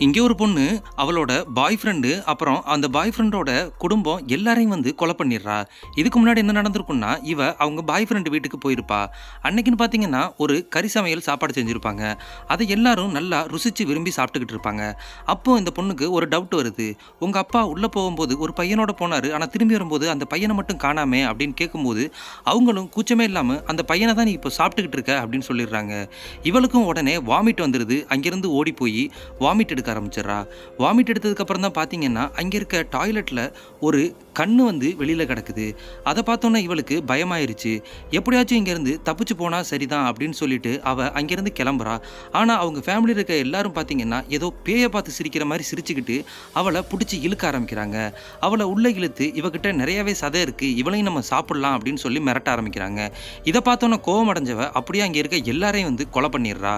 இங்கே ஒரு பொண்ணு அவளோட பாய் ஃப்ரெண்டு அப்புறம் அந்த பாய் ஃப்ரெண்டோட குடும்பம் எல்லாரையும் வந்து கொலை பண்ணிடுறா. இதுக்கு முன்னாடி என்ன நடந்திருக்குன்னா, இவ அவங்க பாய் ஃப்ரெண்டு வீட்டுக்கு போயிருப்பா. அன்னைக்குன்னு பார்த்தீங்கன்னா ஒரு கறி சமையல் சாப்பாடு செஞ்சுருப்பாங்க. அதை எல்லாரும் நல்லா ருசிச்சு விரும்பி சாப்பிட்டுக்கிட்டு இருப்பாங்க. அப்போ இந்த பொண்ணுக்கு ஒரு டவுட் வருது. உங்க அப்பா உள்ளே போகும்போது ஒரு பையனோட போனாரு, ஆனால் திரும்பி வரும்போது அந்த பையனை மட்டும் காணாமே அப்படின்னு கேட்கும்போது அவங்களும் கூச்சமே இல்லாமல் அந்த பையனை தான் நீ இப்போ சாப்பிட்டுக்கிட்டு இருக்க அப்படின்னு சொல்லிடுறாங்க. இவளுக்கும் உடனே வாமிட் வந்துடுது. அங்கிருந்து ஓடி போய் வாமிட் எடுக்க ஆரம்பிச்சிடறா. வாமிட் எடுத்ததுக்கப்புறம் தான் பார்த்தீங்கன்னா அங்கே இருக்க டாய்லெட்டில் ஒரு கண்ணு வந்து வெளியில் கிடக்குது. அதை பார்த்தோன்னா இவளுக்கு பயமாயிருச்சு. எப்படியாச்சும் இங்கேருந்து தப்பிச்சு போனால் சரிதான் அப்படின்னு சொல்லிட்டு அவள் அங்கேருந்து கிளம்புறா. ஆனால் அவங்க ஃபேமிலியில் இருக்க எல்லாரும் பார்த்தீங்கன்னா ஏதோ பேயை பார்த்து சிரிக்கிற மாதிரி சிரிச்சுக்கிட்டு அவளை பிடிச்சி இழுக்க ஆரம்பிக்கிறாங்க. அவளை உள்ளே இழுத்து இவகிட்ட நிறையவே சதை இருக்குது, இவளையும் நம்ம சாப்பிட்லாம் அப்படின்னு சொல்லி மிரட்ட ஆரம்பிக்கிறாங்க. இதை பார்த்தோன்னா கோவம் அடைஞ்சவ அப்படியே அங்கே இருக்க எல்லாரையும் வந்து கொலை பண்ணிடுறா.